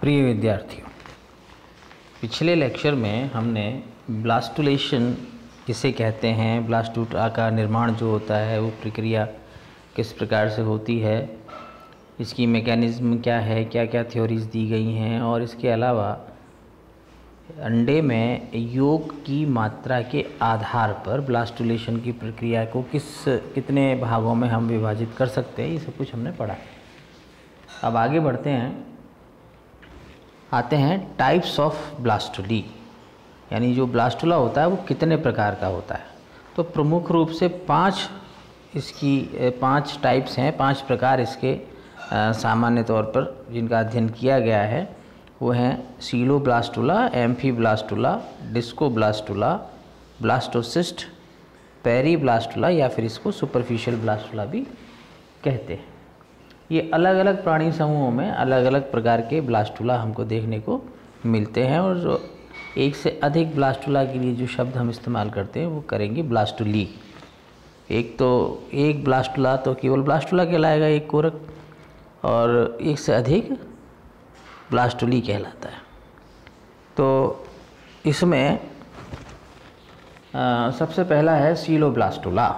प्रिय विद्यार्थियों, पिछले लेक्चर में हमने ब्लास्टुलेशन किसे कहते हैं, ब्लास्टुला का निर्माण जो होता है वो प्रक्रिया किस प्रकार से होती है, इसकी मैकेनिज्म क्या है, क्या क्या थ्योरीज दी गई हैं, और इसके अलावा अंडे में योग की मात्रा के आधार पर ब्लास्टुलेशन की प्रक्रिया को कितने भागों में हम विभाजित कर सकते हैं, ये सब कुछ हमने पढ़ा। अब आगे बढ़ते हैं, आते हैं टाइप्स ऑफ ब्लास्टुली, यानी जो ब्लास्टुला होता है वो कितने प्रकार का होता है। तो प्रमुख रूप से पांच टाइप्स हैं, 5 प्रकार इसके सामान्य तौर पर जिनका अध्ययन किया गया है वो हैं सीलोब्लास्टुला, एम्फीब्लास्टुला, डिस्कोब्लास्टुला, ब्लास्टोसिस्ट, पेरीब्लास्टुला या फिर इसको सुपरफिशियल ब्लास्टुला भी कहते हैं। ये अलग अलग प्राणी समूहों में अलग अलग प्रकार के ब्लास्टुला हमको देखने को मिलते हैं, और जो एक से अधिक ब्लास्टुला के लिए जो शब्द हम इस्तेमाल करते हैं वो करेंगे ब्लास्टुली। एक ब्लास्टुला तो केवल ब्लास्टुला कहलाएगा, एक कोरक, और एक से अधिक ब्लास्टुली कहलाता है। तो इसमें सबसे पहला है सीलोब्लास्टुला।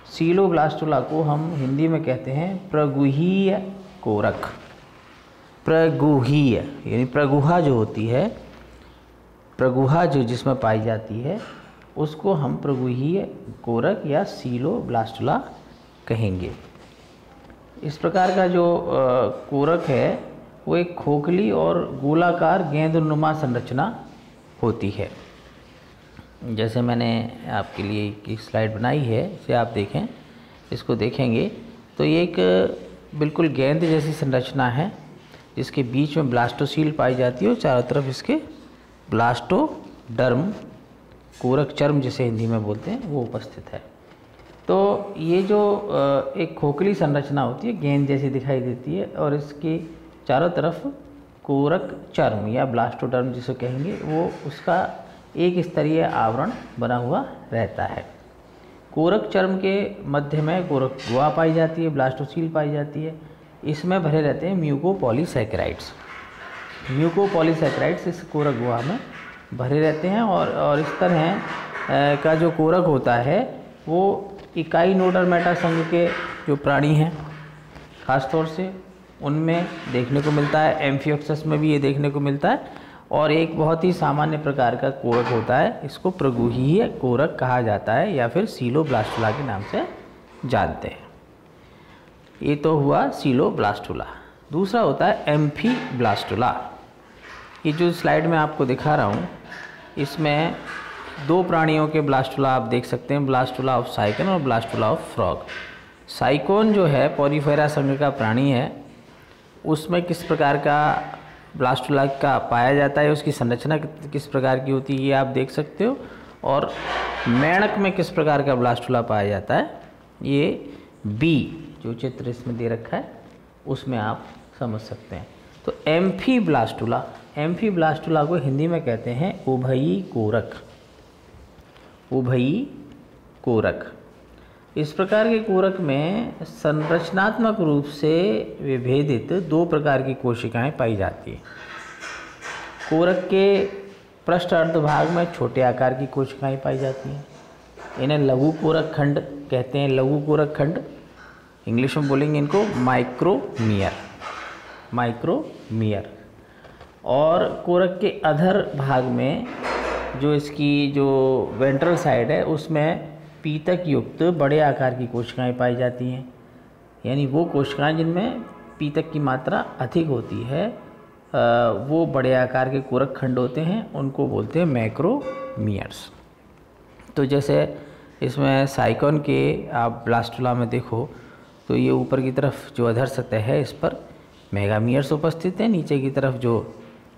सीलोब्लास्टुला को हम हिंदी में कहते हैं प्रगुहीय कोरक। प्रगुहीय यानी प्रगुहा जो होती है, प्रगुहा जो जिसमें पाई जाती है उसको हम प्रगुहीय कोरक या सीलोब्लास्टुला कहेंगे। इस प्रकार का जो कोरक है वो एक खोखली और गोलाकार गेंदनुमा संरचना होती है। जैसे मैंने आपके लिए एक स्लाइड बनाई है, इसे आप देखें, इसको देखेंगे तो ये एक बिल्कुल गेंद जैसी संरचना है जिसके बीच में ब्लास्टोसील पाई जाती है और चारों तरफ इसके ब्लास्टोडर्म, कोरक चर्म जिसे हिंदी में बोलते हैं, वो उपस्थित है। तो ये जो एक खोखली संरचना होती है, गेंद जैसी दिखाई देती है, और इसके चारों तरफ कोरक चर्म या ब्लास्टोडर्म जिसे कहेंगे वो उसका एक स्तरीय आवरण बना हुआ रहता है। कोरक चर्म के मध्य में कोरक गुहा पाई जाती है, ब्लास्टोसील पाई जाती है। इसमें भरे रहते हैं म्यूकोपॉलीसैकेराइड्स। म्यूकोपॉलीसैकेराइड्स इस कोरक गुहा में भरे रहते हैं, और इस तरह का जो कोरक होता है वो इकाई नोडल मेटा संघ के जो प्राणी हैं खासतौर से उनमें देखने को मिलता है। एम्फियोक्सस में भी ये देखने को मिलता है, और एक बहुत ही सामान्य प्रकार का कोरक होता है, इसको प्रगुहीय कोरक कहा जाता है या फिर सीलोब्लास्टुला के नाम से जानते हैं। ये तो हुआ सीलोब्लास्टुला। दूसरा होता है एम्फीब्लास्टुला। ये जो स्लाइड में आपको दिखा रहा हूँ इसमें 2 प्राणियों के ब्लास्टुला आप देख सकते हैं, ब्लास्टुला ऑफ साइकन और ब्लास्टुला ऑफ फ्रॉग। साइकोन जो है पॉलीफेरा संघ का प्राणी है, उसमें किस प्रकार का ब्लास्टुला का पाया जाता है, उसकी संरचना किस प्रकार की होती है ये आप देख सकते हो, और मेंढक में किस प्रकार का ब्लास्टुला पाया जाता है ये बी जो चित्र इसमें दे रखा है उसमें आप समझ सकते हैं। तो एम्फीब्लास्टुला, एम्फीब्लास्टुला को हिंदी में कहते हैं उभयी कोरक। उभयी कोरक। इस प्रकार के कोरक में संरचनात्मक रूप से विभेदित 2 प्रकार की कोशिकाएं पाई जाती हैं। कोरक के पृष्ठ अर्धभाग में छोटे आकार की कोशिकाएं पाई जाती हैं, इन्हें लघु कोरक खंड कहते हैं। लघु कोरक खंड, इंग्लिश में बोलेंगे इनको माइक्रोमियर, माइक्रोमियर। और कोरक के अधर भाग में जो इसकी जो वेंट्रल साइड है उसमें पीतक युक्त बड़े आकार की कोशिकाएं पाई जाती हैं, यानी वो कोशिकाएं जिनमें पीतक की मात्रा अधिक होती है वो बड़े आकार के कोरक खंड होते हैं, उनको बोलते हैं मैक्रोमियर्स। तो जैसे इसमें साइकोन के आप ब्लास्टुला में देखो तो ये ऊपर की तरफ जो अधर सतह है इस पर मेगामियर्स उपस्थित है, नीचे की तरफ जो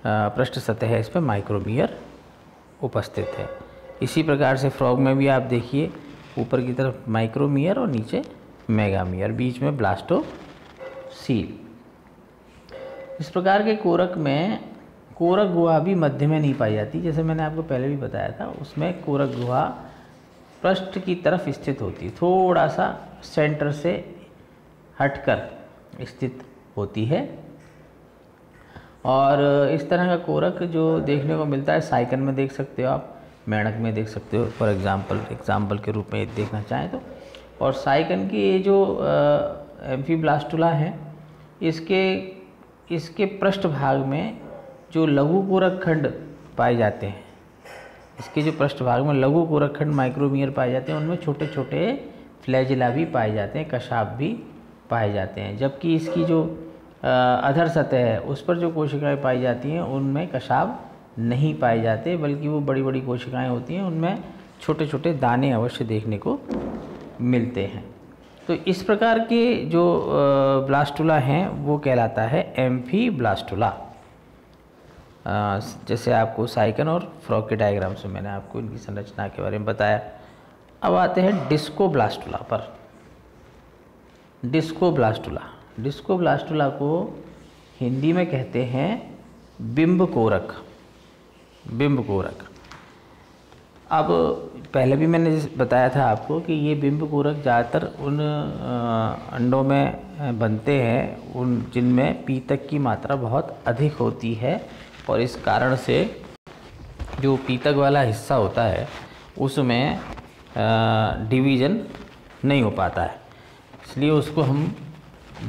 पृष्ठ सतह है इस पर माइक्रोमियर उपस्थित है। इसी प्रकार से फ्रॉग में भी आप देखिए, ऊपर की तरफ माइक्रोमियर और नीचे मेगामियर, बीच में ब्लास्टोसील। इस प्रकार के कोरक में कोरक गुहा भी मध्य में नहीं पाई जाती, जैसे मैंने आपको पहले भी बताया था। उसमें कोरक गुहा पृष्ठ की तरफ स्थित होती है, थोड़ा सा सेंटर से हटकर स्थित होती है। और इस तरह का कोरक जो देखने को मिलता है साइकन में देख सकते हो आप, मेंढक में देख सकते हो फॉर एग्जाम्पल के रूप में देखना चाहें तो। और साइकन की ये जो एम्फीब्लास्टुला है, इसके पृष्ठभाग में जो लघु कोरक खंड पाए जाते हैं, इसके जो पृष्ठभाग में लघु कोरक खंड माइक्रोमियर पाए जाते हैं, उनमें छोटे छोटे फ्लैजिला भी पाए जाते हैं, कशाप भी पाए जाते हैं। जबकि इसकी जो अधर सतह है उस पर जो कोशिकाएं पाई जाती हैं उनमें कशाप नहीं पाए जाते, बल्कि वो बड़ी बड़ी कोशिकाएं होती हैं, उनमें छोटे छोटे दाने अवश्य देखने को मिलते हैं। तो इस प्रकार के जो ब्लास्टुला हैं वो कहलाता है एम्फीब्लास्टुला। जैसे आपको साइकन और फ्रॉग के डायग्राम से मैंने आपको इनकी संरचना के बारे में बताया। अब आते हैं डिस्कोब्लास्टुला पर। डिस्कोब्लास्टुला को हिंदी में कहते हैं बिंब कोरक। अब पहले भी मैंने बताया था आपको कि ये बिंब कोरक ज़्यादातर उन अंडों में बनते हैं उन जिनमें पीतक की मात्रा बहुत अधिक होती है, और इस कारण से जो पीतक वाला हिस्सा होता है उसमें डिवीज़न नहीं हो पाता है, इसलिए उसको हम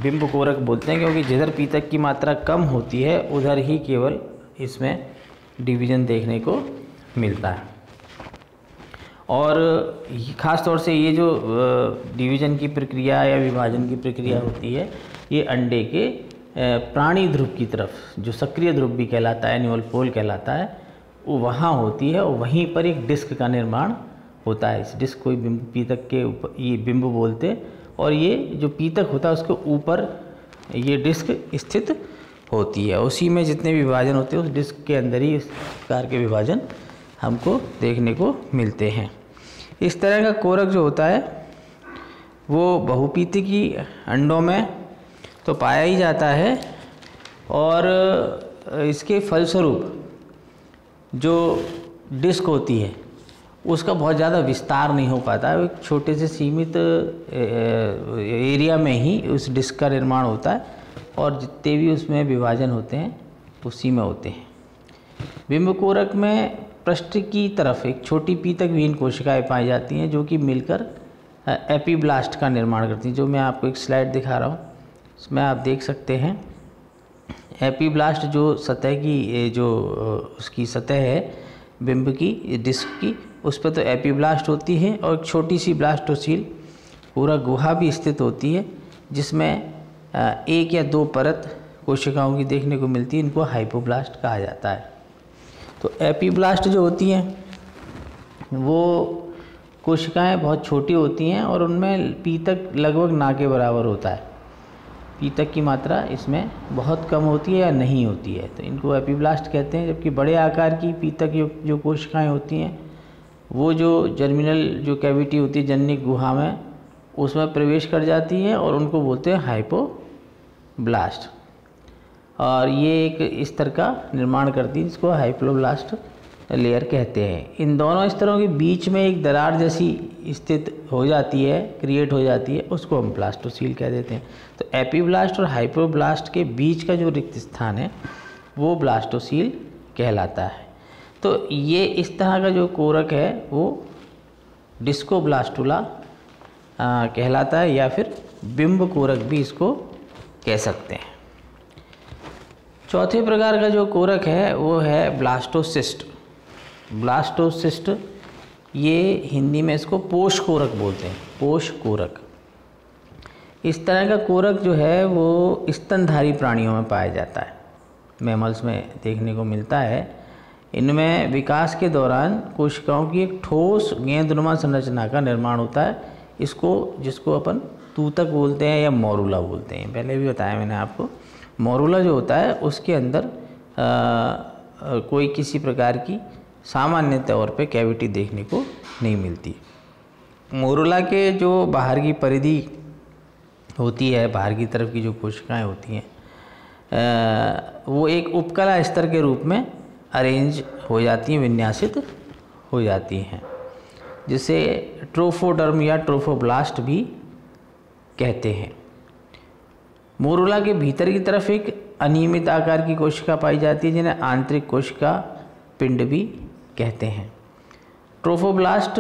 बिंब कोरक बोलते हैं। क्योंकि जिधर पीतक की मात्रा कम होती है उधर ही केवल इसमें डिवीज़न देखने को मिलता है। और ख़ास तौर से ये जो डिवीज़न की प्रक्रिया या विभाजन की प्रक्रिया होती है, ये अंडे के प्राणी ध्रुव की तरफ, जो सक्रिय ध्रुव भी कहलाता है, एनुअल पोल कहलाता है, वो वहाँ होती है, और वहीं पर एक डिस्क का निर्माण होता है। इस डिस्क को बिंब पीतक के ऊपर ये बिंब बोलते हैं, और ये जो पीतक होता है उसके ऊपर ये डिस्क स्थित होती है। उसी में जितने विभाजन होते हैं उस डिस्क के अंदर ही इस प्रकार के विभाजन हमको देखने को मिलते हैं। इस तरह का कोरक जो होता है वो बहुपीतकी अंडों में तो पाया ही जाता है, और इसके फलस्वरूप जो डिस्क होती है उसका बहुत ज़्यादा विस्तार नहीं हो पाता है। एक छोटे से सीमित एरिया में ही उस डिस्क का निर्माण होता है, और जितने भी उसमें विभाजन होते हैं उसी में होते हैं। बिंब कोरक में पृष्ठ की तरफ एक छोटी पीतक विहीन कोशिकाएं पाई जाती हैं, जो कि मिलकर एपीब्लास्ट का निर्माण करती हैं। जो मैं आपको एक स्लाइड दिखा रहा हूँ, इसमें आप देख सकते हैं एपीब्लास्ट जो सतह की जो उसकी सतह है बिंब की डिस्क की, उस पर तो एपीब्लास्ट होती है, और एक छोटी सी ब्लास्टोसील पूरा गुहा भी स्थित होती है, जिसमें एक या दो परत कोशिकाओं की देखने को मिलती है। इनको हाइपोब्लास्ट कहा जाता है। तो एपीब्लास्ट जो होती हैं वो कोशिकाएं बहुत छोटी होती हैं, और उनमें पीतक लगभग ना के बराबर होता है। पीतक की मात्रा इसमें बहुत कम होती है या नहीं होती है, तो इनको एपीब्लास्ट कहते हैं। जबकि बड़े आकार की पीतक जो कोशिकाएं होती हैं वो जो जर्मिनल जो कैविटी होती है जननिक गुहा में, उसमें प्रवेश कर जाती हैं, और उनको बोलते हैं हाइपोब्लास्ट। और ये एक स्तर का निर्माण करती है, जिसको हाइपोब्लास्ट लेयर कहते हैं। इन दोनों स्तरों के बीच में एक दरार जैसी स्थित हो जाती है, क्रिएट हो जाती है, उसको हम ब्लास्टोसील कह देते हैं। तो एपीब्लास्ट और हाइपोब्लास्ट के बीच का जो रिक्त स्थान है वो ब्लास्टोसील कहलाता है। तो ये इस तरह का जो कोरक है वो डिस्कोब्लास्टुला कहलाता है, या फिर बिंब कोरक भी इसको कह सकते हैं। चौथे प्रकार का जो कोरक है वो है ब्लास्टोसिस्ट। ब्लास्टोसिस्ट ये हिंदी में इसको पोष कोरक बोलते हैं, पोष कोरक। इस तरह का कोरक जो है वो स्तनधारी प्राणियों में पाया जाता है, मैमल्स में देखने को मिलता है। इनमें विकास के दौरान कोशिकाओं की एक ठोस गेंदनुमा संरचना का निर्माण होता है, जिसको अपन तूतक बोलते हैं या मोरूला बोलते हैं। पहले भी बताया मैंने आपको। मोरूला जो होता है उसके अंदर कोई किसी प्रकार की सामान्य तौर पे कैविटी देखने को नहीं मिलती। मोरूला के जो बाहर की परिधि होती है, बाहर की तरफ की जो कोशिकाएं होती हैं, वो एक उपकला स्तर के रूप में अरेंज हो जाती हैं, विन्यासित हो जाती हैं, जिसे ट्रोफोडर्म या ट्रोफोब्लास्ट भी कहते हैं। मोरूला के भीतर की तरफ एक अनियमित आकार की कोशिका पाई जाती है जिन्हें आंतरिक कोशिका पिंड भी कहते हैं। ट्रोफोब्लास्ट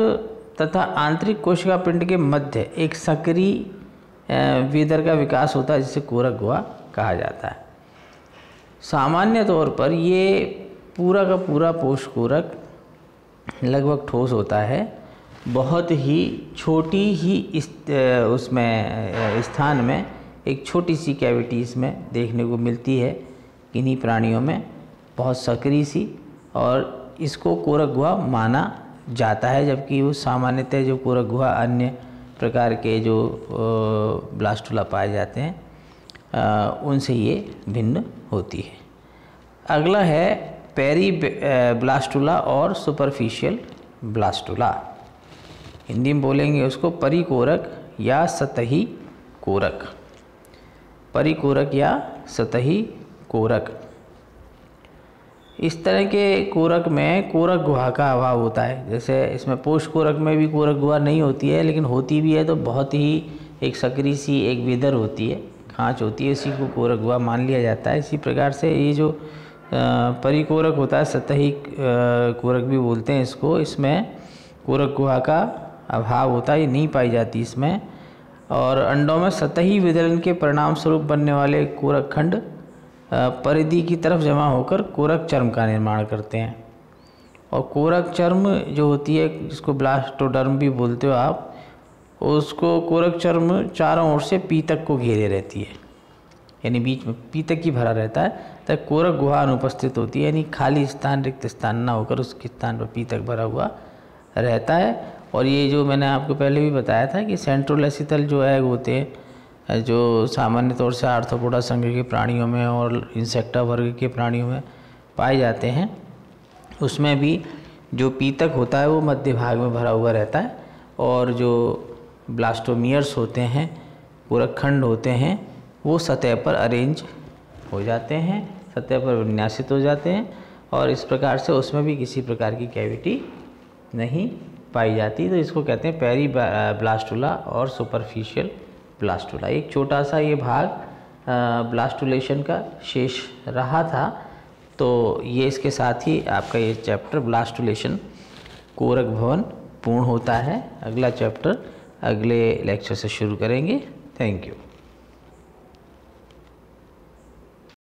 तथा आंतरिक कोशिका पिंड के मध्य एक सक्रिय वेदर का विकास होता है जिसे कोरक गुहा कहा जाता है। सामान्य तौर पर ये पूरा का पूरा पोषकोरक लगभग ठोस होता है। बहुत ही छोटी ही उसमें स्थान में एक छोटी सी कैविटी इसमें देखने को मिलती है किन्हीं प्राणियों में, बहुत सक्रिय सी, और इसको कोरक गुहा माना जाता है। जबकि वो सामान्यतः जो कोरक गुहा अन्य प्रकार के जो ब्लास्टुला पाए जाते हैं उनसे ये भिन्न होती है। अगला है पेरी ब्लास्टुला और सुपरफिशियल ब्लास्टुला। हिंदी में बोलेंगे उसको परिकोरक या सतही कोरक। परिकोरक या सतही कोरक। इस तरह के कोरक में कोरक गुहा का अभाव होता है। जैसे इसमें पोष कोरक में भी कोरक गुहा नहीं होती है, लेकिन होती भी है तो बहुत ही एक सक्रिय सी एक वेदर होती है, खांच होती है, इसी को कोरक गुहा मान लिया जाता है। इसी प्रकार से ये जो परिकोरक होता है, सतही कोरक भी बोलते हैं इसको, इसमें कोरक गुहा का अभाव होता है, ये नहीं पाई जाती इसमें। और अंडों में सतही विदलन के परिणाम स्वरूप बनने वाले कोरक खंड परिधि की तरफ जमा होकर कोरक चर्म का निर्माण करते हैं। और कोरक चर्म जो होती है, जिसको ब्लास्टोडर्म भी बोलते हो आप, उसको कोरक चर्म चारों ओर से पीतक को घेरे रहती है, यानी बीच में पीतक ही भरा रहता है, तब कोरक गुहा अनुपस्थित होती है, यानी खाली स्थान, रिक्त स्थान ना होकर उसके स्थान पर पीतक भरा हुआ रहता है। और ये जो मैंने आपको पहले भी बताया था कि सेंट्रोलेसिथल जो एग होते हैं, जो सामान्य तौर से आर्थ्रोपोडा संघ के प्राणियों में और इंसेक्टा वर्ग के प्राणियों में पाए जाते हैं, उसमें भी जो पीतक होता है वो मध्य भाग में भरा हुआ रहता है। और जो ब्लास्टोमियर्स होते हैं, कोरक खंड होते हैं, वो सतह पर अरेंज हो जाते हैं, सतह पर विन्यासित हो जाते हैं, और इस प्रकार से उसमें भी किसी प्रकार की कैविटी नहीं पाई जाती। तो इसको कहते हैं पेरी ब्लास्टुला और सुपरफिशियल ब्लास्टुला। एक छोटा सा ये भाग ब्लास्टुलेशन का शेष रहा था। तो ये इसके साथ ही आपका ये चैप्टर ब्लास्टुलेशन कोरक भवन पूर्ण होता है। अगला चैप्टर अगले लेक्चर से शुरू करेंगे। Thank you.